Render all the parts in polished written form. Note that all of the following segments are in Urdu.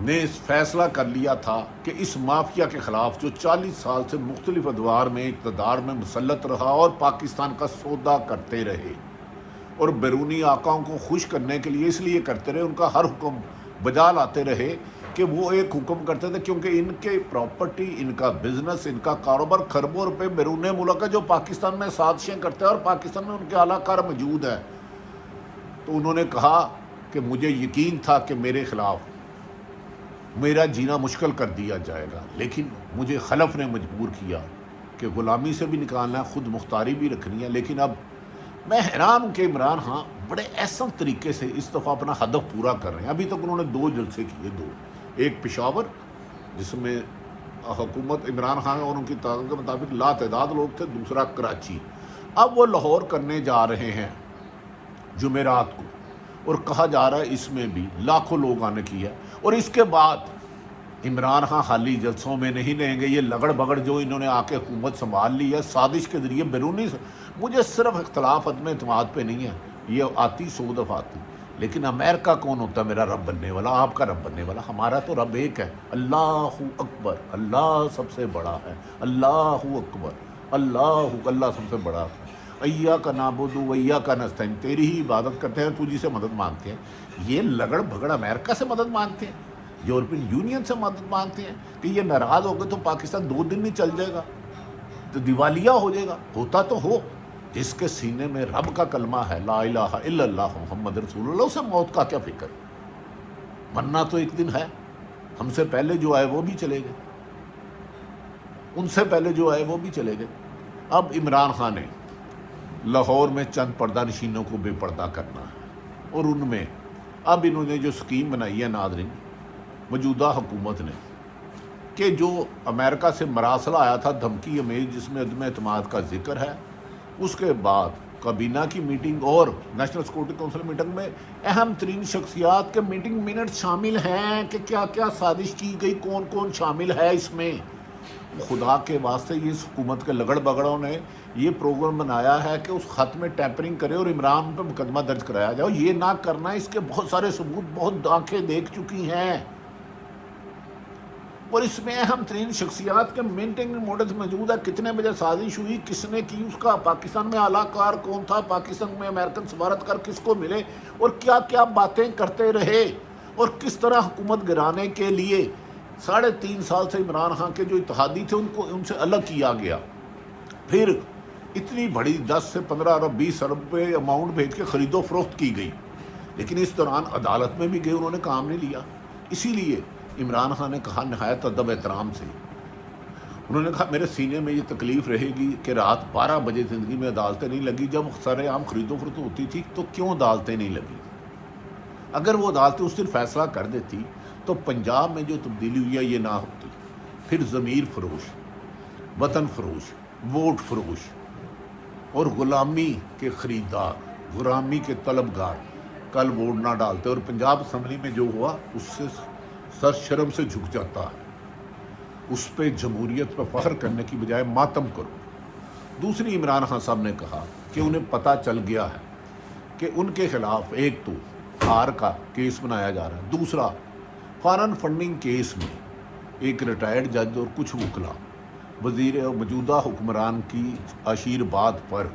نے فیصلہ کر لیا تھا کہ اس مافیا کے خلاف جو 40 سال سے مختلف ادوار میں اقتدار میں مسلط رہا اور پاکستان کا سودا کرتے رہے اور بیرونی آقاؤں کو خوش کرنے کے لیے اس لیے کرتے رہے، ان کا ہر حکم بجا لاتے رہے کہ وہ ایک حکم کرتے تھے، کیونکہ ان کے پراپرٹی، ان کا بزنس، ان کا کاروبار خربوں روپے بیرون ملک ہے جو پاکستان میں سازشیں کرتے ہیں اور پاکستان میں ان کے اعلیٰ کار موجود ہے۔ تو انہوں نے کہا کہ مجھے یقین تھا کہ میرے خلاف میرا جینا مشکل کر دیا جائے گا، لیکن مجھے خلف نے مجبور کیا کہ غلامی سے بھی نکالنا ہے، خود مختاری بھی رکھنی ہے۔ لیکن اب میں حیران ہوں کہ عمران خان بڑے احسن طریقے سے اس دفعہ اپنا ہدف پورا کر رہے ہیں۔ ابھی تک انہوں نے 2 جلسے کیے، 2، ایک پشاور جس میں حکومت عمران خان اور ان کی تعداد کے مطابق لا تعداد لوگ تھے، دوسرا کراچی۔ اب وہ لاہور کرنے جا رہے ہیں جمعرات کو، اور کہا جا رہا ہے اس میں بھی لاکھوں لوگ آنے کی ہے۔ اور اس کے بعد عمران خان خالی جلسوں میں نہیں رہیں گے، یہ لگڑ بگڑ جو انہوں نے آ کے حکومت سنبھال لی ہے سازش کے ذریعے بیرونی سے، مجھے صرف اختلاف عدم اعتماد پہ نہیں ہے، یہ آتی 100 دفعہ آتی، لیکن امریکہ کون ہوتا ہے میرا رب بننے والا، آپ کا رب بننے والا؟ ہمارا تو رب ایک ہے، اللہ اکبر، اللہ سب سے بڑا ہے، اللہ اکبر، اللہ سب سے بڑا ہے۔ ایاک نعبد و ایاک نستعین، تیری ہی عبادت کرتے ہیں، تجھی سے مدد مانگتے ہیں۔ یہ لگڑ بھگڑ امریکہ سے مدد مانگتے ہیں، یورپین یونین سے مدد مانگتے ہیں کہ یہ ناراض ہو گئے تو پاکستان 2 دن نہیں چل جائے گا تو دیوالیہ ہو جائے گا۔ ہوتا تو ہو، جس کے سینے میں رب کا کلمہ ہے، لا الہ الا اللہ محمد رسول اللہ، اسے موت کا کیا فکر؟ مرنا تو ایک دن ہے، ہم سے پہلے جو آئے وہ بھی چلے گئے، ان سے پہلے جو آئے وہ بھی چلے گئے۔ اب عمران خان نے لاہور میں چند پردہ نشینوں کو بے پردہ کرنا ہے، اور ان میں اب انہوں نے جو سکیم بنائی ہے ناظرین موجودہ حکومت نے، کہ جو امریکہ سے مراسلہ آیا تھا دھمکی امیز جس میں عدم اعتماد کا ذکر ہے، اس کے بعد کابینہ کی میٹنگ اور نیشنل سیکورٹی کونسل میٹنگ میں اہم ترین شخصیات کے میٹنگ منٹ شامل ہیں کہ کیا کیا سازش کی گئی، کون کون شامل ہے اس میں۔ خدا کے واسطے یہ حکومت کے لگڑ بگڑوں نے یہ پروگرام بنایا ہے کہ اس خط میں ٹیمپرنگ کرے اور عمران پہ مقدمہ درج کرایا جائے، یہ نہ کرنا، اس کے بہت سارے ثبوت بہت آنکھیں دیکھ چکی ہیں، اور اس میں اہم ترین شخصیات کے میٹنگ موڈز موجود ہے، کتنے بجے سازش ہوئی، کس نے کی، اس کا پاکستان میں اعلیٰ کار کون تھا، پاکستان میں امریکن سفارتکار کس کو ملے، اور کیا کیا باتیں کرتے رہے، اور کس طرح حکومت گرانے کے لیے 3.5 سال سے عمران خان کے جو اتحادی تھے ان سے الگ کیا گیا۔ پھر اتنی بڑی 10 سے 15 ارب 20 ارب پہ اماؤنٹ بھیج کے خرید و فروخت کی گئی، لیکن اس دوران عدالت میں بھی گئے، انہوں نے کام نہیں لیا۔ اسی لیے عمران خان نے کہا نہایت ادب احترام سے، انہوں نے کہا میرے سینے میں یہ تکلیف رہے گی کہ رات 12 بجے زندگی میں عدالتیں نہیں لگی، جب سر عام خرید و فروخت ہوتی تھی تو کیوں عدالتیں نہیں لگی؟ اگر وہ عدالتیں اس دن فیصلہ کر دیتی تو پنجاب میں جو تبدیلی ہوئی ہے یہ نہ ہوتی۔ پھر ضمیر فروش، وطن فروش، ووٹ فروش اور غلامی کے خریدار، غلامی کے طلبگار کل ووٹ نہ ڈالتے، اور پنجاب اسمبلی میں جو ہوا اس سے سر شرم سے جھک جاتا ہے۔ اس پہ جمہوریت پہ فخر کرنے کی بجائے ماتم کرو۔ دوسری، عمران خان صاحب نے کہا کہ انہیں پتہ چل گیا ہے کہ ان کے خلاف ایک تو ہار کا کیس بنایا جا رہا ہے، دوسرا فارن فنڈنگ کیس میں ایک ریٹائرڈ جج اور کچھ وکلا وزیر موجودہ حکمران کی آشیرواد پر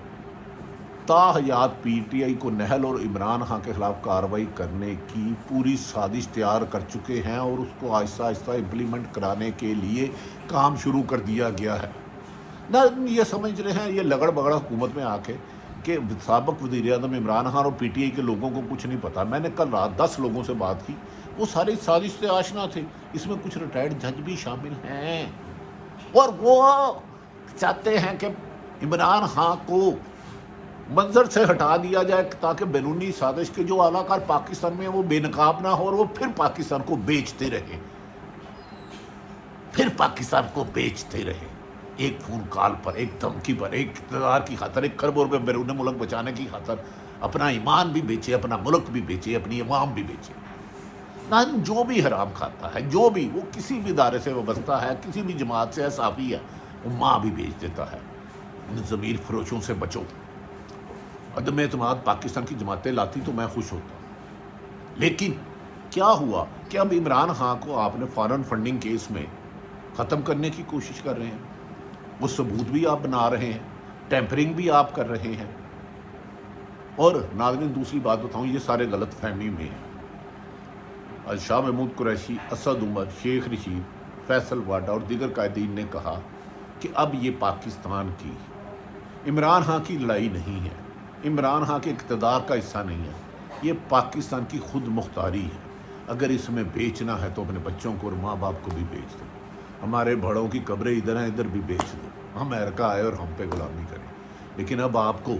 تاحیات پی ٹی آئی کو نہل اور عمران خان کے خلاف کارروائی کرنے کی پوری سازش تیار کر چکے ہیں، اور اس کو آہستہ آہستہ امپلیمنٹ کرانے کے لیے کام شروع کر دیا گیا ہے۔ نہ یہ سمجھ رہے ہیں یہ لگڑ بگڑ حکومت میں آ کے کہ سابق وزیر اعظم عمران خان اور پی ٹی آئی کے لوگوں کو کچھ نہیں پتا۔ میں نے کل رات 10 لوگوں سے بات کی، وہ ساری سازش سے آشنا تھے، اس میں کچھ ریٹائرڈ جج بھی شامل ہیں، اور وہ چاہتے ہیں کہ عمران خان کو منظر سے ہٹا دیا جائے تاکہ بیرونی سازش کے جو اعلیٰ کار پاکستان میں وہ بے نقاب نہ ہو، اور وہ پھر پاکستان کو بیچتے رہے، پھر پاکستان کو بیچتے رہے، ایک فون کال پر، ایک دھمکی پر، ایک اقتدار کی خاطر، ایک خربوں روپے بیرون ملک بچانے کی خاطر اپنا ایمان بھی بیچے، اپنا ملک بھی بیچے، اپنی عوام بھی بیچے۔ نہ جو بھی حرام کھاتا ہے، جو بھی وہ کسی بھی ادارے سے وابستہ ہے، کسی بھی جماعت سے ہے، صافی ہے، وہ ماں بھی بیچ دیتا ہے۔ ان ضمیر فروشوں سے بچو۔ عدم اعتماد پاکستان کی جماعتیں لاتی تو میں خوش ہوتا، لیکن کیا ہوا کہ اب عمران خان کو آپ نے فارن فنڈنگ کیس میں ختم کرنے کی کوشش کر رہے ہیں، وہ ثبوت بھی آپ بنا رہے ہیں، ٹیمپرنگ بھی آپ کر رہے ہیں۔ اور ناظرین دوسری بات بتاؤں، یہ سارے غلط فہمی میں ہیں۔ شاہ محمود قریشی، اسد عمر، شیخ رشید، فیصل واڈا اور دیگر قائدین نے کہا کہ اب یہ پاکستان کی عمران خان کی لڑائی نہیں ہے، عمران خان کے اقتدار کا حصہ نہیں ہے، یہ پاکستان کی خود مختاری ہے۔ اگر اس میں بیچنا ہے تو اپنے بچوں کو اور ماں باپ کو بھی بیچ دو، ہمارے بڑوں کی قبریں ادھر ہیں، ادھر بھی بیچ دو، امریکہ آئے اور ہم پہ غلامی کریں۔ لیکن اب آپ کو،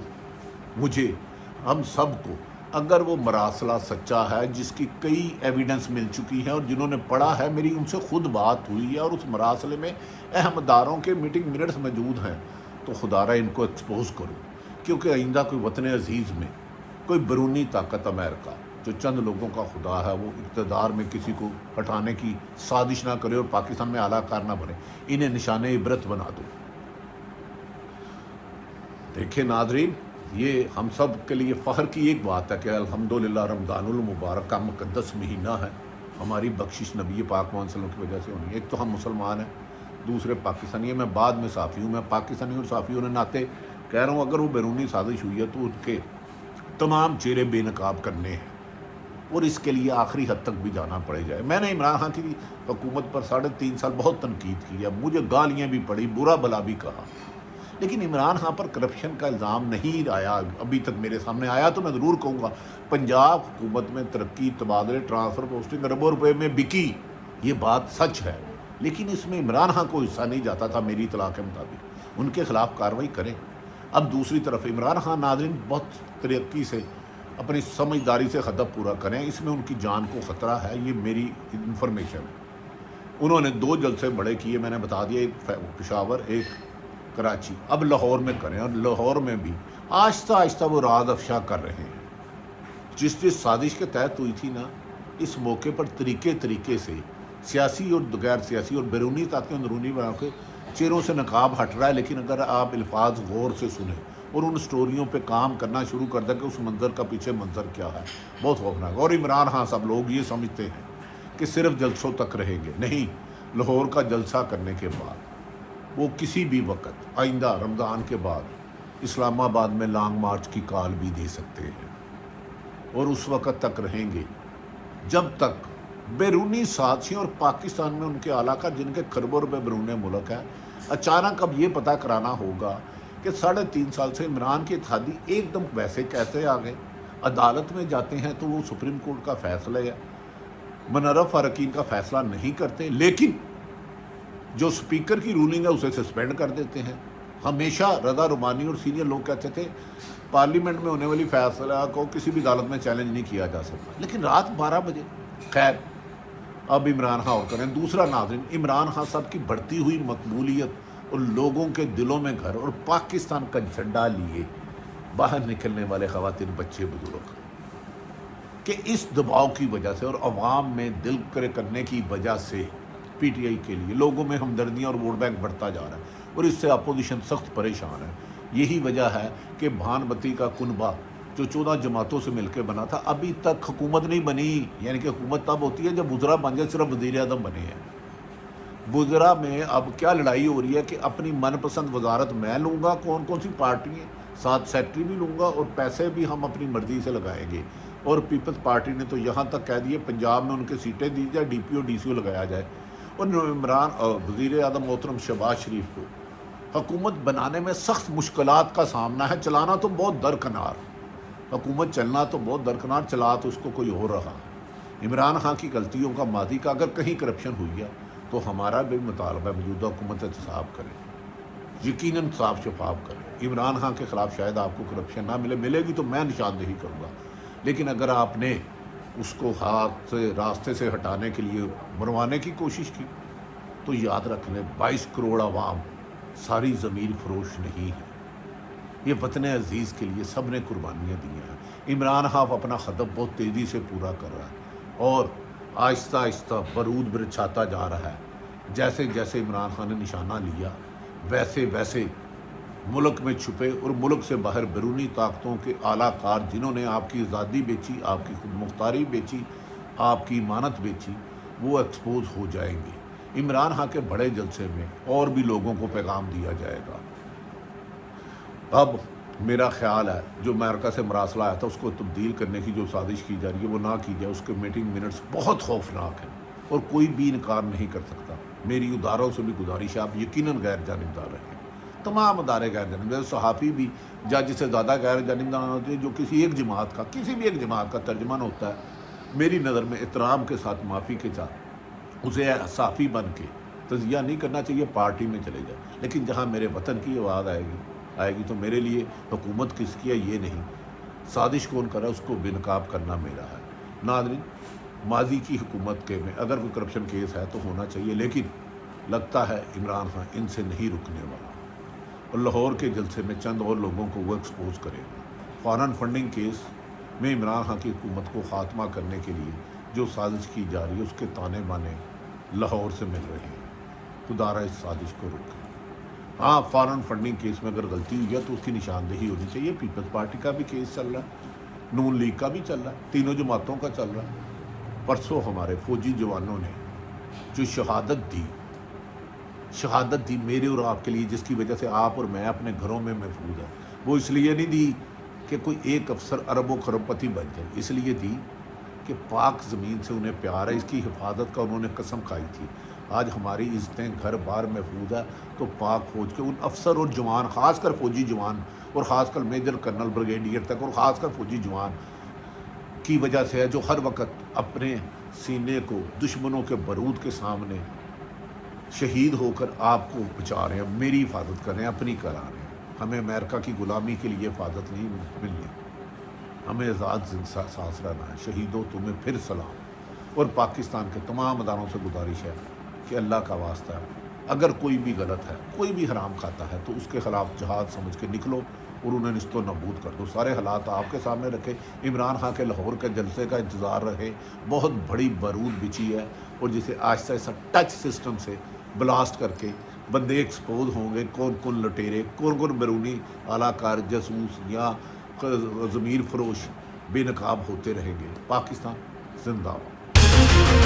مجھے، ہم سب کو، اگر وہ مراسلہ سچا ہے جس کی کئی ایویڈنس مل چکی ہے اور جنہوں نے پڑھا ہے، میری ان سے خود بات ہوئی ہے اور اس مراسلے میں اہم اداروں کے میٹنگ منٹس موجود ہیں، تو خدا را ان کو ایکسپوز کرو، کیونکہ آئندہ کوئی وطن عزیز میں کوئی بیرونی طاقت امریکہ جو چند لوگوں کا خدا ہے، وہ اقتدار میں کسی کو ہٹانے کی سازش نہ کرے اور پاکستان میں اعلیٰ کار نہ بنے، انہیں نشان عبرت بنا دو۔ دیکھیں ناظرین، یہ ہم سب کے لیے فخر کی ایک بات ہے کہ الحمدللہ رمضان المبارک کا مقدس مہینہ ہے، ہماری بخشش نبی پاک محمد صلی اللہ علیہ وسلم کی وجہ سے ہونی ہے۔ ایک تو ہم مسلمان ہیں، دوسرے پاکستانی ہیں، میں بعد میں صحافی ہوں، میں پاکستانی اور صحافی ہونے ناطے کہہ رہا ہوں، اگر وہ بیرونی سازش ہوئی ہے تو ان کے تمام چہرے بے نقاب کرنے ہیں اور اس کے لیے آخری حد تک بھی جانا پڑے جائے۔ میں نے عمران خان کی حکومت پر 3.5 سال بہت تنقید کی ہے، مجھے گالیاں بھی پڑی، برا بلا بھی کہا، لیکن عمران خان پر کرپشن کا الزام نہیں آیا ابھی تک میرے سامنے۔ آیا تو میں ضرور کہوں گا، پنجاب حکومت میں ترقی، تبادلے، ٹرانسفر، پوسٹنگ اربوں روپے میں بکی، یہ بات سچ ہے، لیکن اس میں عمران خان کو حصہ نہیں جاتا تھا میری اطلاع کے مطابق۔ ان کے خلاف کارروائی کریں۔ اب دوسری طرف عمران خان ناظرین بہت ترقی سے، اپنی سمجھداری سے ہدف پورا کریں، اس میں ان کی جان کو خطرہ ہے، یہ میری انفارمیشن ہے۔ انہوں نے 2 جلسے بڑے کیے، میں نے بتا دیا، ایک پشاور، ایک کراچی، اب لاہور میں کریں، اور لاہور میں بھی آہستہ آہستہ وہ راز افشا کر رہے ہیں۔ جس سازش کے تحت ہوئی تھی نا، اس موقع پر طریقے سے سیاسی اور غیر سیاسی اور بیرونی طاقتیں اندرونی بنا کے چہروں سے نقاب ہٹ رہا ہے، لیکن اگر آپ الفاظ غور سے سنیں اور ان سٹوریوں پہ کام کرنا شروع کر دیں کہ اس منظر کا پیچھے منظر کیا ہے، بہت خوفناک۔ اور عمران خان سب لوگ یہ سمجھتے ہیں کہ صرف جلسوں تک رہیں گے، نہیں، لاہور کا جلسہ کرنے کے بعد وہ کسی بھی وقت آئندہ رمضان کے بعد اسلام آباد میں لانگ مارچ کی کال بھی دے سکتے ہیں، اور اس وقت تک رہیں گے جب تک بیرونی سازشیں اور پاکستان میں ان کے اعلیٰ کار جن کے کروڑوں روپے بیرون ملک ہے، اچانک اب یہ پتہ کرانا ہوگا کہ 3.5 سال سے عمران کے اتحادی ایک دم ویسے کیسے آ گئے۔ عدالت میں جاتے ہیں تو وہ سپریم کورٹ کا فیصلہ ہے، منرف اراکین کا فیصلہ نہیں کرتے، لیکن جو سپیکر کی رولنگ ہے اسے سسپینڈ کر دیتے ہیں۔ ہمیشہ رضا رومانی اور سینئر لوگ کہتے تھے پارلیمنٹ میں ہونے والی فیصلہ کو کسی بھی عدالت میں چیلنج نہیں کیا جا سکتا، لیکن رات 12 بجے، خیر اب عمران خان اور کریں۔ دوسرا ناظرین، عمران خان صاحب کی بڑھتی ہوئی مقبولیت اور لوگوں کے دلوں میں گھر اور پاکستان کا جھنڈا لیے باہر نکلنے والے خواتین، بچے، بزرگ، کہ اس دباؤ کی وجہ سے اور عوام میں دل کرنے کی وجہ سے پی ٹی آئی کے لیے لوگوں میں ہمدردیاں اور ووٹ بینک بڑھتا جا رہا ہے، اور اس سے اپوزیشن سخت پریشان ہے۔ یہی وجہ ہے کہ بھان بتی کا کنبہ جو 14 جماعتوں سے مل کے بنا تھا، ابھی تک حکومت نہیں بنی، یعنی کہ حکومت تب ہوتی ہے جب وزراء بن جائے، صرف وزیر اعظم بنے ہیں۔ وزراء میں اب کیا لڑائی ہو رہی ہے کہ اپنی من پسند وزارت میں لوں گا، کون سی پارٹی ہے، 7 سیکٹری بھی لوں گا، اور پیسے بھی ہم اپنی مرضی سے لگائیں گے۔ اور پیپلز پارٹی نے تو یہاں تک کہہ دیے پنجاب میں ان کے سیٹیں دی جائے، D P O D C او لگایا جائے، اور عمران وزیر اعظم محترم شہباز شریف کو حکومت بنانے میں سخت مشکلات کا سامنا ہے۔ چلانا تو بہت درکنار، حکومت چلنا تو بہت درکنار، چلا تو اس کو کوئی اور رہا۔ عمران خان کی غلطیوں کا، ماضی کا اگر کہیں کرپشن ہوئی ہے تو ہمارا بھی مطالبہ ہے موجودہ حکومت احتساب کرے، یقیناً صاف شفاف کرے۔ عمران خان کے خلاف شاید آپ کو کرپشن نہ ملے گی تو میں نشاندہی کروں گا، لیکن اگر آپ نے اس کو ہاتھ سے، راستے سے ہٹانے کے لیے مروانے کی کوشش کی تو یاد رکھ لیں 22 کروڑ عوام ساری ضمیر فروش نہیں ہے۔ یہ وطن عزیز کے لیے سب نے قربانیاں دی ہیں۔ عمران خان اپنا ہدف بہت تیزی سے پورا کر رہا ہے اور آہستہ آہستہ بارود برچھاتا جا رہا ہے۔ جیسے جیسے عمران خان نے نشانہ لیا، ویسے ویسے ملک میں چھپے اور ملک سے باہر بیرونی طاقتوں کے اعلیٰ کار جنہوں نے آپ کی آزادی بیچی، آپ کی خود مختاری بیچی، آپ کی امانت بیچی، وہ ایکسپوز ہو جائیں گی۔ عمران خان کے بڑے جلسے میں اور بھی لوگوں کو پیغام دیا جائے گا۔ اب میرا خیال ہے جو امریکہ سے مراسلہ آیا تھا اس کو تبدیل کرنے کی جو سازش کی جا رہی ہے وہ نہ کی جائے۔ اس کے میٹنگ منٹس بہت خوفناک ہیں اور کوئی بھی انکار نہیں کر سکتا۔ میری اداروں سے بھی گزارش ہے، آپ یقیناً غیر جانبدار رہیں۔ تمام ادارے غیر جانبدار، صحافی بھی جج سے زیادہ غیر جانبدار ہوتے ہیں جو کسی ایک جماعت کا، کسی بھی ایک جماعت کا ترجمان ہوتا ہے۔ میری نظر میں احترام کے ساتھ، معافی کے ساتھ اسے صحافی بن کے تجزیہ نہیں کرنا چاہیے، پارٹی میں چلے جائے۔ لیکن جہاں میرے وطن کی آواز آئے گی تو میرے لیے حکومت کس کی ہے یہ نہیں، سازش کون کر رہا ہے اس کو بے نقاب کرنا میرا ہے۔ ناظرین، ماضی کی حکومت کے میں اگر کوئی کرپشن کیس ہے تو ہونا چاہیے، لیکن لگتا ہے عمران خان ان سے نہیں رکنے والا اور لاہور کے جلسے میں چند اور لوگوں کو وہ ایکسپوز کرے گا۔ فارن فنڈنگ کیس میں عمران خان کی حکومت کو خاتمہ کرنے کے لیے جو سازش کی جا رہی ہے اس کے تانے بانے لاہور سے مل رہے ہیں۔ خدا را اس سازش کو روکے۔ ہاں، فارن فنڈنگ کیس میں اگر غلطی ہوئی ہے تو اس کی نشاندہی ہونی چاہیے۔ پیپلز پارٹی کا بھی کیس چل رہا ہے، نون لیگ کا بھی چل رہا ہے، تینوں جماعتوں کا چل رہا ہے۔ پرسوں ہمارے فوجی جوانوں نے جو شہادت دی میرے اور آپ کے لیے، جس کی وجہ سے آپ اور میں اپنے گھروں میں محفوظ ہیں، وہ اس لیے نہیں دی کہ کوئی ایک افسر ارب و خرب پتی بن جائے، اس لیے دی کہ پاک زمین سے انہیں پیار ہے، اس کی حفاظت کا انہوں نے قسم کھائی تھی۔ آج ہماری عزتیں گھر بار محفوظ ہے تو پاک فوج کے ان افسر اور جوان، خاص کر فوجی جوان اور خاص کر میجر کرنل بریگیڈیئر تک اور خاص کر فوجی جوان کی وجہ سے ہے جو ہر وقت اپنے سینے کو دشمنوں کے بارود کے سامنے شہید ہو کر آپ کو بچا رہے ہیں، میری حفاظت کر رہے ہیں، اپنی کرا رہے ہیں۔ ہمیں امریکہ کی غلامی کے لیے حفاظت نہیں ملنی، ہمیں آزاد سانس رہنا ہے۔ شہیدوں تمہیں پھر سلام۔ اور پاکستان کے تمام اداروں سے گزارش ہے کہ اللہ کا واسطہ ہے، اگر کوئی بھی غلط ہے، کوئی بھی حرام کھاتا ہے تو اس کے خلاف جہاد سمجھ کے نکلو اور انہیں نست و نابود کر دو۔ سارے حالات آپ کے سامنے رکھے۔ عمران خان کے لاہور کے جلسے کا انتظار رہے، بہت بڑی بارود بچھی ہے اور جسے آہستہ آہستہ ٹچ سسٹم سے بلاسٹ کر کے بندے ایکسپوز ہوں گے، کون کون لٹیرے، کون کون بیرونی اعلیٰ کار جاسوس یا ضمیر فروش بے نقاب ہوتے رہیں گے۔ پاکستان زندہ باد۔